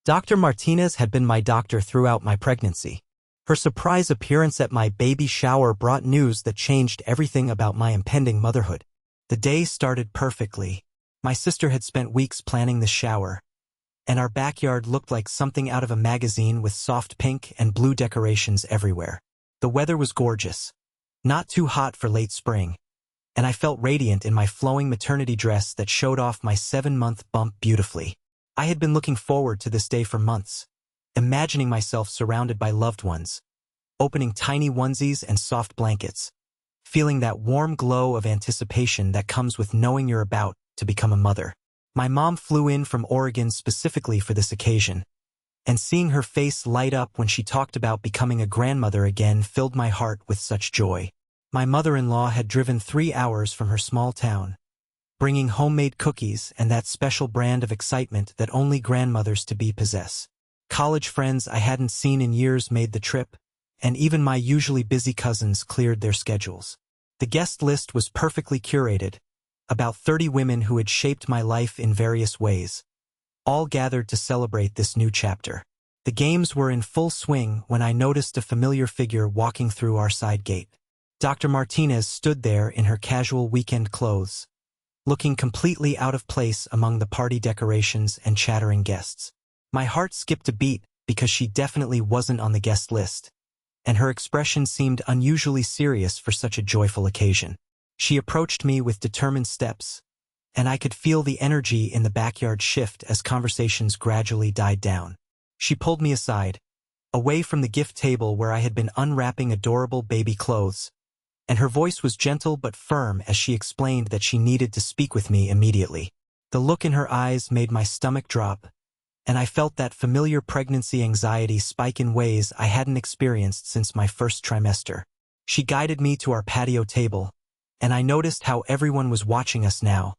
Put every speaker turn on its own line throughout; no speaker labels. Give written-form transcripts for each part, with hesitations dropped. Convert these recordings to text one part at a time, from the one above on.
Dr. Martinez had been my doctor throughout my pregnancy. Her surprise appearance at my baby shower brought news that changed everything about my impending motherhood. The day started perfectly. My sister had spent weeks planning the shower, and our backyard looked like something out of a magazine with soft pink and blue decorations everywhere. The weather was gorgeous, not too hot for late spring, and I felt radiant in my flowing maternity dress that showed off my 7-month bump beautifully. I had been looking forward to this day for months, imagining myself surrounded by loved ones, opening tiny onesies and soft blankets, feeling that warm glow of anticipation that comes with knowing you're about to become a mother. My mom flew in from Oregon specifically for this occasion, and seeing her face light up when she talked about becoming a grandmother again filled my heart with such joy. My mother-in-law had driven 3 hours from her small town, bringing homemade cookies and that special brand of excitement that only grandmothers-to-be possess. College friends I hadn't seen in years made the trip, and even my usually busy cousins cleared their schedules. The guest list was perfectly curated, about 30 women who had shaped my life in various ways, all gathered to celebrate this new chapter. The games were in full swing when I noticed a familiar figure walking through our side gate. Dr. Martinez stood there in her casual weekend clothes, looking completely out of place among the party decorations and chattering guests. My heart skipped a beat because she definitely wasn't on the guest list, and her expression seemed unusually serious for such a joyful occasion. She approached me with determined steps, and I could feel the energy in the backyard shift as conversations gradually died down. She pulled me aside, away from the gift table where I had been unwrapping adorable baby clothes, and her voice was gentle but firm as she explained that she needed to speak with me immediately. The look in her eyes made my stomach drop, and I felt that familiar pregnancy anxiety spike in ways I hadn't experienced since my first trimester. She guided me to our patio table, and I noticed how everyone was watching us now,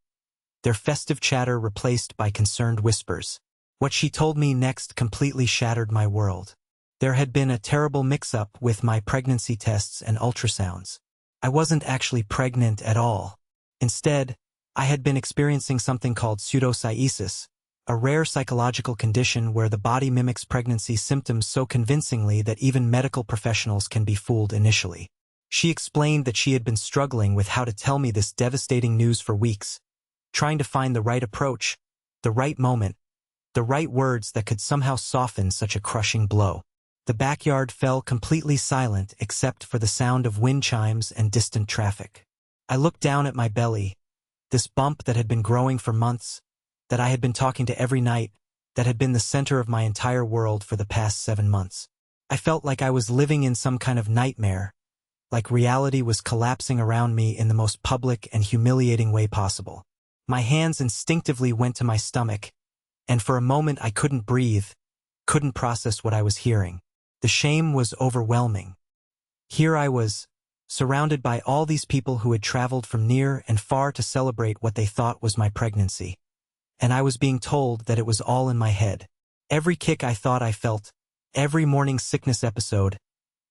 their festive chatter replaced by concerned whispers. What she told me next completely shattered my world. There had been a terrible mix-up with my pregnancy tests and ultrasounds. I wasn't actually pregnant at all. Instead, I had been experiencing something called pseudocyesis, a rare psychological condition where the body mimics pregnancy symptoms so convincingly that even medical professionals can be fooled initially. She explained that she had been struggling with how to tell me this devastating news for weeks, trying to find the right approach, the right moment, the right words that could somehow soften such a crushing blow. The backyard fell completely silent except for the sound of wind chimes and distant traffic. I looked down at my belly, this bump that had been growing for months, that I had been talking to every night, that had been the center of my entire world for the past 7 months. I felt like I was living in some kind of nightmare, like reality was collapsing around me in the most public and humiliating way possible. My hands instinctively went to my stomach, and for a moment I couldn't breathe, couldn't process what I was hearing. The shame was overwhelming. Here I was, surrounded by all these people who had traveled from near and far to celebrate what they thought was my pregnancy. And I was being told that it was all in my head. Every kick I thought I felt, every morning sickness episode,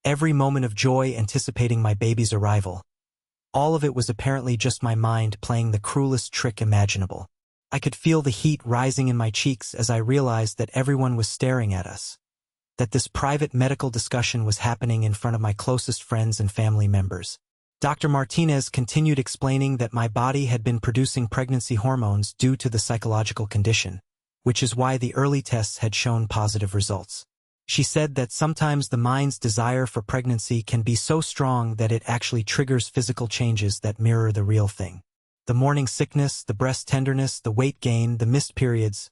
every moment of joy anticipating my baby's arrival. All of it was apparently just my mind playing the cruelest trick imaginable. I could feel the heat rising in my cheeks as I realized that everyone was staring at us, that this private medical discussion was happening in front of my closest friends and family members. Dr. Martinez continued explaining that my body had been producing pregnancy hormones due to the psychological condition, which is why the early tests had shown positive results. She said that sometimes the mind's desire for pregnancy can be so strong that it actually triggers physical changes that mirror the real thing. The morning sickness, the breast tenderness, the weight gain, the missed periods.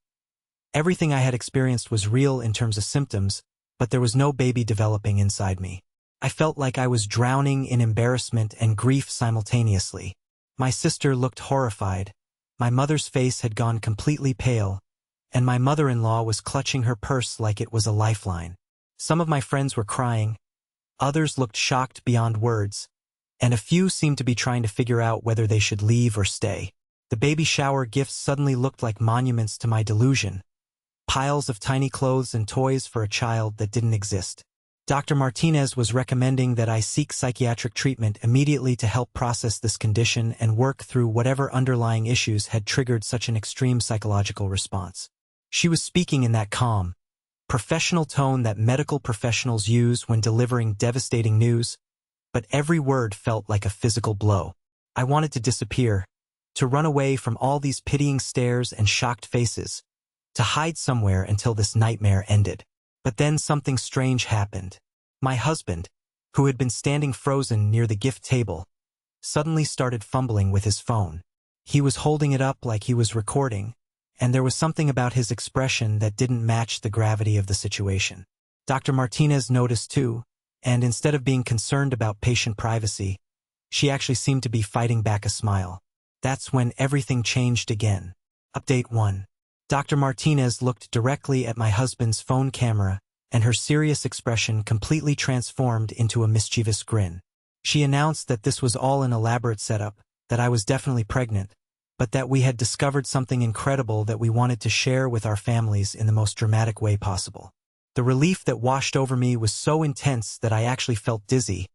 Everything I had experienced was real in terms of symptoms, but there was no baby developing inside me. I felt like I was drowning in embarrassment and grief simultaneously. My sister looked horrified. My mother's face had gone completely pale, and my mother-in-law was clutching her purse like it was a lifeline. Some of my friends were crying, others looked shocked beyond words, and a few seemed to be trying to figure out whether they should leave or stay. The baby shower gifts suddenly looked like monuments to my delusion, piles of tiny clothes and toys for a child that didn't exist. Dr. Martinez was recommending that I seek psychiatric treatment immediately to help process this condition and work through whatever underlying issues had triggered such an extreme psychological response. She was speaking in that calm, professional tone that medical professionals use when delivering devastating news, but every word felt like a physical blow. I wanted to disappear, to run away from all these pitying stares and shocked faces, to hide somewhere until this nightmare ended. But then something strange happened. My husband, who had been standing frozen near the gift table, suddenly started fumbling with his phone. He was holding it up like he was recording, and there was something about his expression that didn't match the gravity of the situation. Dr. Martinez noticed too, and instead of being concerned about patient privacy, she actually seemed to be fighting back a smile. That's when everything changed again. Update 1. Dr. Martinez looked directly at my husband's phone camera, and her serious expression completely transformed into a mischievous grin. She announced that this was all an elaborate setup, that I was definitely pregnant, but that we had discovered something incredible that we wanted to share with our families in the most dramatic way possible. The relief that washed over me was so intense that I actually felt dizzy,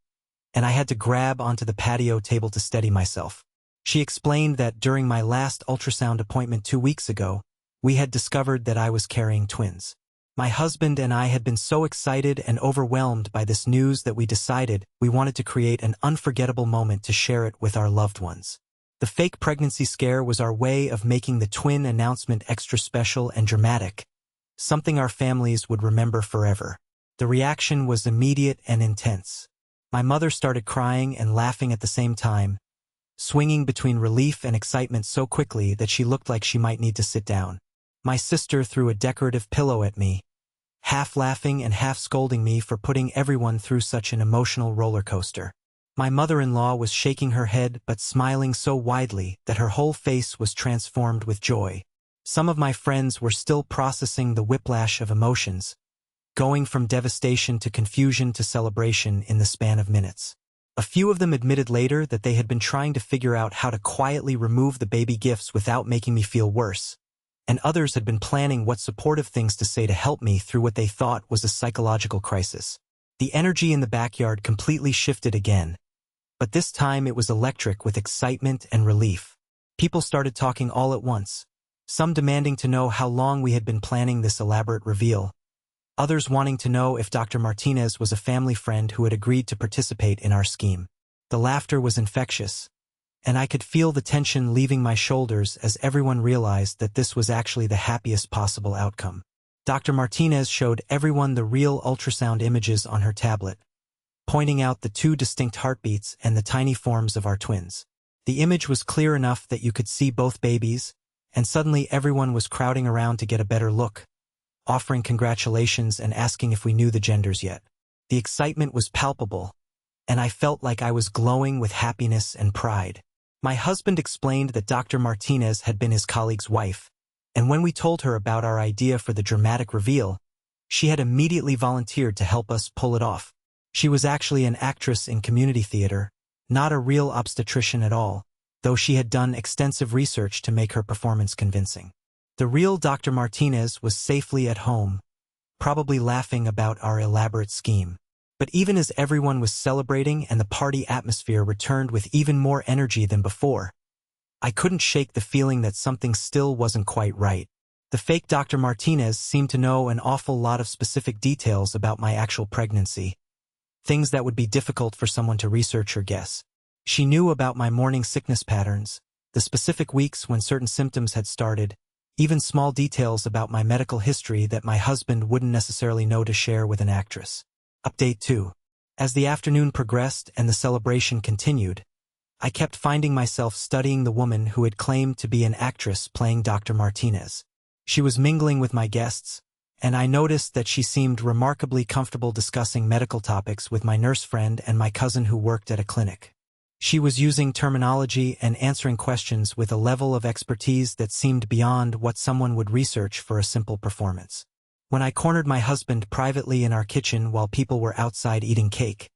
and I had to grab onto the patio table to steady myself. She explained that during my last ultrasound appointment 2 weeks ago, we had discovered that I was carrying twins. My husband and I had been so excited and overwhelmed by this news that we decided we wanted to create an unforgettable moment to share it with our loved ones. The fake pregnancy scare was our way of making the twin announcement extra special and dramatic, something our families would remember forever. The reaction was immediate and intense. My mother started crying and laughing at the same time, swinging between relief and excitement so quickly that she looked like she might need to sit down. My sister threw a decorative pillow at me, half laughing and half scolding me for putting everyone through such an emotional roller coaster. My mother-in-law was shaking her head but smiling so widely that her whole face was transformed with joy. Some of my friends were still processing the whiplash of emotions, going from devastation to confusion to celebration in the span of minutes. A few of them admitted later that they had been trying to figure out how to quietly remove the baby gifts without making me feel worse, and others had been planning what supportive things to say to help me through what they thought was a psychological crisis. The energy in the backyard completely shifted again, but this time it was electric with excitement and relief. People started talking all at once, some demanding to know how long we had been planning this elaborate reveal, others wanting to know if Dr. Martinez was a family friend who had agreed to participate in our scheme. The laughter was infectious, and I could feel the tension leaving my shoulders as everyone realized that this was actually the happiest possible outcome. Dr. Martinez showed everyone the real ultrasound images on her tablet, pointing out the 2 distinct heartbeats and the tiny forms of our twins. The image was clear enough that you could see both babies, and suddenly everyone was crowding around to get a better look, offering congratulations and asking if we knew the genders yet. The excitement was palpable, and I felt like I was glowing with happiness and pride. My husband explained that Dr. Martinez had been his colleague's wife, and when we told her about our idea for the dramatic reveal, she had immediately volunteered to help us pull it off. She was actually an actress in community theater, not a real obstetrician at all, though she had done extensive research to make her performance convincing. The real Dr. Martinez was safely at home, probably laughing about our elaborate scheme. But even as everyone was celebrating and the party atmosphere returned with even more energy than before, I couldn't shake the feeling that something still wasn't quite right. The fake Dr. Martinez seemed to know an awful lot of specific details about my actual pregnancy, things that would be difficult for someone to research or guess. She knew about my morning sickness patterns, the specific weeks when certain symptoms had started, even small details about my medical history that my husband wouldn't necessarily know to share with an actress. Update 2. As the afternoon progressed and the celebration continued, I kept finding myself studying the woman who had claimed to be an actress playing Dr. Martinez. She was mingling with my guests, and I noticed that she seemed remarkably comfortable discussing medical topics with my nurse friend and my cousin who worked at a clinic. She was using terminology and answering questions with a level of expertise that seemed beyond what someone would research for a simple performance. When I cornered my husband privately in our kitchen while people were outside eating cake,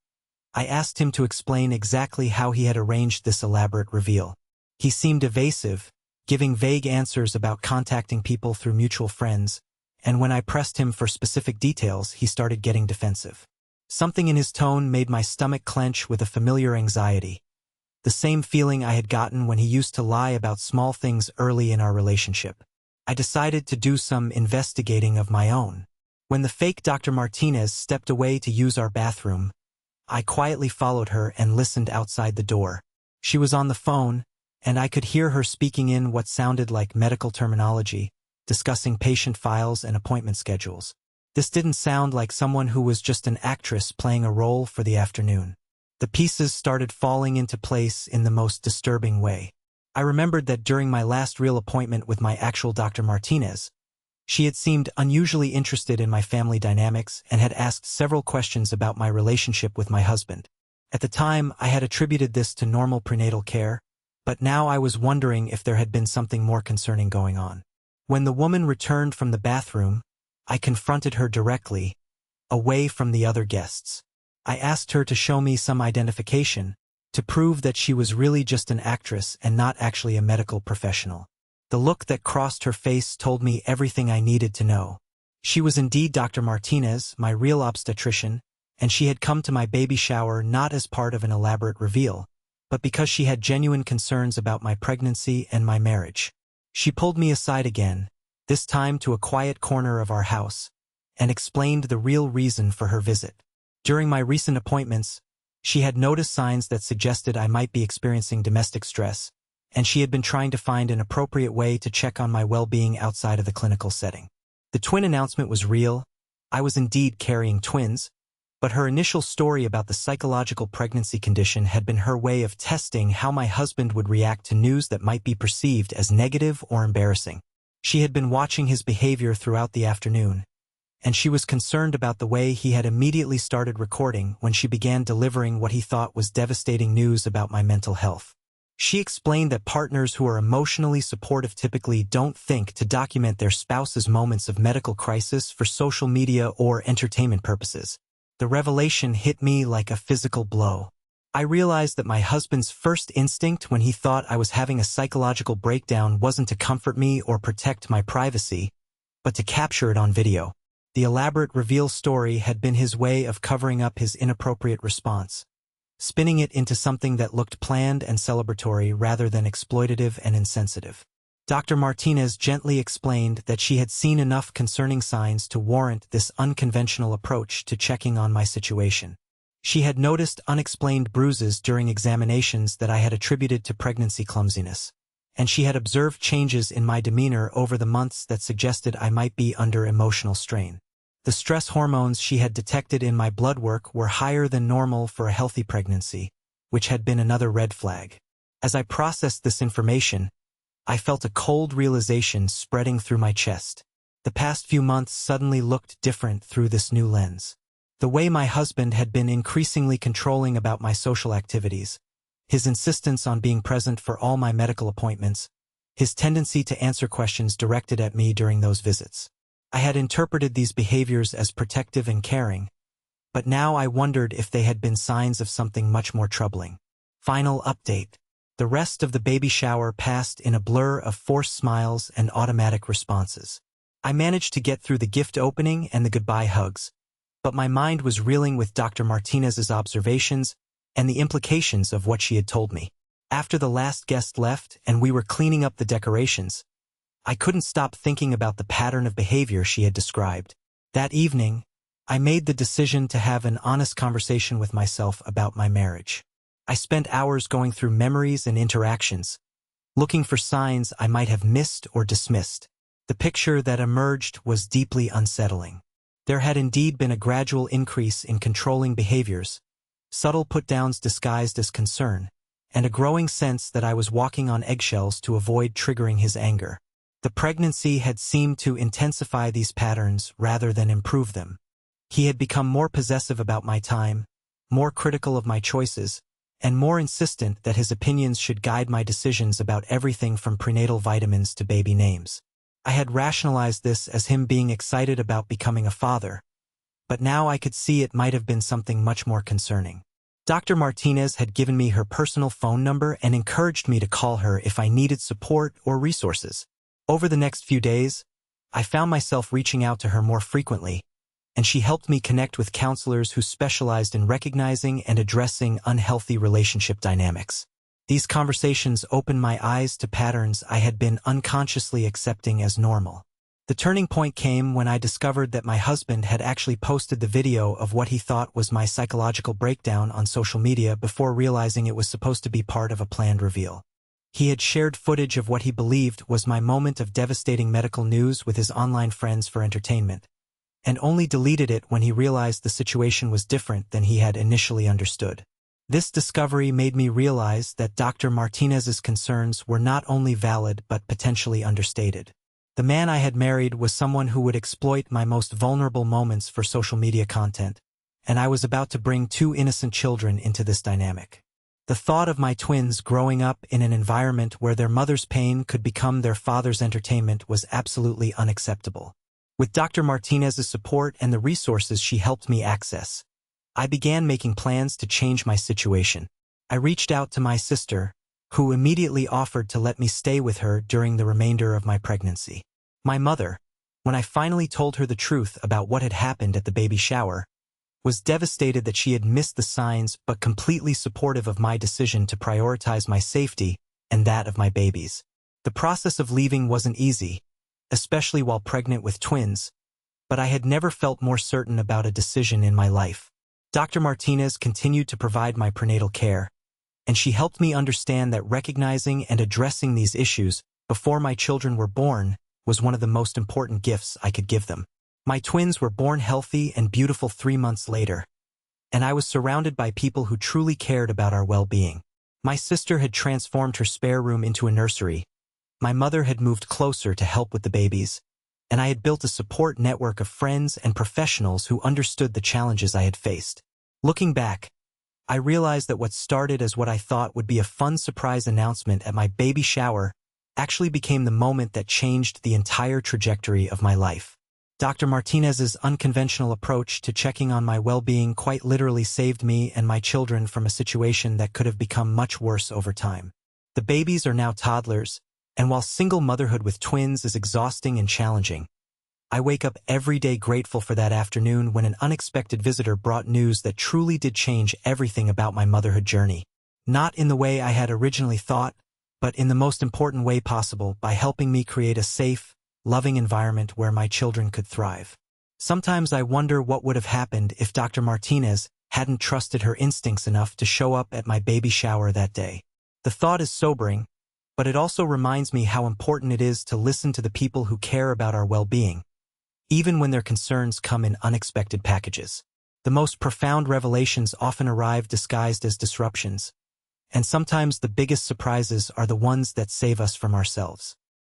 I asked him to explain exactly how he had arranged this elaborate reveal. He seemed evasive, giving vague answers about contacting people through mutual friends, and when I pressed him for specific details, he started getting defensive. Something in his tone made my stomach clench with a familiar anxiety, the same feeling I had gotten when he used to lie about small things early in our relationship. I decided to do some investigating of my own. When the fake Dr. Martinez stepped away to use our bathroom, I quietly followed her and listened outside the door. She was on the phone, and I could hear her speaking in what sounded like medical terminology, discussing patient files and appointment schedules. This didn't sound like someone who was just an actress playing a role for the afternoon. The pieces started falling into place in the most disturbing way. I remembered that during my last real appointment with my actual Dr. Martinez, she had seemed unusually interested in my family dynamics and had asked several questions about my relationship with my husband. At the time, I had attributed this to normal prenatal care, but now I was wondering if there had been something more concerning going on. When the woman returned from the bathroom, I confronted her directly, away from the other guests. I asked her to show me some identification, to prove that she was really just an actress and not actually a medical professional. The look that crossed her face told me everything I needed to know. She was indeed Dr. Martinez, my real obstetrician, and she had come to my baby shower not as part of an elaborate reveal, but because she had genuine concerns about my pregnancy and my marriage. She pulled me aside again, this time to a quiet corner of our house, and explained the real reason for her visit. During my recent appointments, she had noticed signs that suggested I might be experiencing domestic stress, and she had been trying to find an appropriate way to check on my well-being outside of the clinical setting. The twin announcement was real. I was indeed carrying twins, but her initial story about the psychological pregnancy condition had been her way of testing how my husband would react to news that might be perceived as negative or embarrassing. She had been watching his behavior throughout the afternoon, and she was concerned about the way he had immediately started recording when she began delivering what he thought was devastating news about my mental health. She explained that partners who are emotionally supportive typically don't think to document their spouse's moments of medical crisis for social media or entertainment purposes. The revelation hit me like a physical blow. I realized that my husband's first instinct when he thought I was having a psychological breakdown wasn't to comfort me or protect my privacy, but to capture it on video. The elaborate reveal story had been his way of covering up his inappropriate response, spinning it into something that looked planned and celebratory rather than exploitative and insensitive. Dr. Martinez gently explained that she had seen enough concerning signs to warrant this unconventional approach to checking on my situation. She had noticed unexplained bruises during examinations that I had attributed to pregnancy clumsiness, and she had observed changes in my demeanor over the months that suggested I might be under emotional strain. The stress hormones she had detected in my blood work were higher than normal for a healthy pregnancy, which had been another red flag. As I processed this information, I felt a cold realization spreading through my chest. The past few months suddenly looked different through this new lens. The way my husband had been increasingly controlling about my social activities, his insistence on being present for all my medical appointments, his tendency to answer questions directed at me during those visits. I had interpreted these behaviors as protective and caring, but now I wondered if they had been signs of something much more troubling. Final update. The rest of the baby shower passed in a blur of forced smiles and automatic responses. I managed to get through the gift opening and the goodbye hugs, but my mind was reeling with Dr. Martinez's observations and the implications of what she had told me. After the last guest left and we were cleaning up the decorations, I couldn't stop thinking about the pattern of behavior she had described. That evening, I made the decision to have an honest conversation with myself about my marriage. I spent hours going through memories and interactions, looking for signs I might have missed or dismissed. The picture that emerged was deeply unsettling. There had indeed been a gradual increase in controlling behaviors, subtle put-downs disguised as concern, and a growing sense that I was walking on eggshells to avoid triggering his anger. The pregnancy had seemed to intensify these patterns rather than improve them. He had become more possessive about my time, more critical of my choices, and more insistent that his opinions should guide my decisions about everything from prenatal vitamins to baby names. I had rationalized this as him being excited about becoming a father, but now I could see it might have been something much more concerning. Dr. Martinez had given me her personal phone number and encouraged me to call her if I needed support or resources. Over the next few days, I found myself reaching out to her more frequently, and she helped me connect with counselors who specialized in recognizing and addressing unhealthy relationship dynamics. These conversations opened my eyes to patterns I had been unconsciously accepting as normal. The turning point came when I discovered that my husband had actually posted the video of what he thought was my psychological breakdown on social media before realizing it was supposed to be part of a planned reveal. He had shared footage of what he believed was my moment of devastating medical news with his online friends for entertainment, and only deleted it when he realized the situation was different than he had initially understood. This discovery made me realize that Dr. Martinez's concerns were not only valid but potentially understated. The man I had married was someone who would exploit my most vulnerable moments for social media content, and I was about to bring two innocent children into this dynamic. The thought of my twins growing up in an environment where their mother's pain could become their father's entertainment was absolutely unacceptable. With Dr. Martinez's support and the resources she helped me access, I began making plans to change my situation. I reached out to my sister, who immediately offered to let me stay with her during the remainder of my pregnancy. My mother, when I finally told her the truth about what had happened at the baby shower, was devastated that she had missed the signs but completely supportive of my decision to prioritize my safety and that of my babies. The process of leaving wasn't easy, especially while pregnant with twins, but I had never felt more certain about a decision in my life. Dr. Martinez continued to provide my prenatal care, and she helped me understand that recognizing and addressing these issues before my children were born was one of the most important gifts I could give them. My twins were born healthy and beautiful 3 months later, and I was surrounded by people who truly cared about our well-being. My sister had transformed her spare room into a nursery. My mother had moved closer to help with the babies, and I had built a support network of friends and professionals who understood the challenges I had faced. Looking back, I realized that what started as what I thought would be a fun surprise announcement at my baby shower actually became the moment that changed the entire trajectory of my life. Dr. Martinez's unconventional approach to checking on my well-being quite literally saved me and my children from a situation that could have become much worse over time. The babies are now toddlers, and while single motherhood with twins is exhausting and challenging, I wake up every day grateful for that afternoon when an unexpected visitor brought news that truly did change everything about my motherhood journey. Not in the way I had originally thought, but in the most important way possible, by helping me create a safe, loving environment where my children could thrive. Sometimes I wonder what would have happened if Dr. Martinez hadn't trusted her instincts enough to show up at my baby shower that day. The thought is sobering, but it also reminds me how important it is to listen to the people who care about our well-being, even when their concerns come in unexpected packages. The most profound revelations often arrive disguised as disruptions, and sometimes the biggest surprises are the ones that save us from ourselves.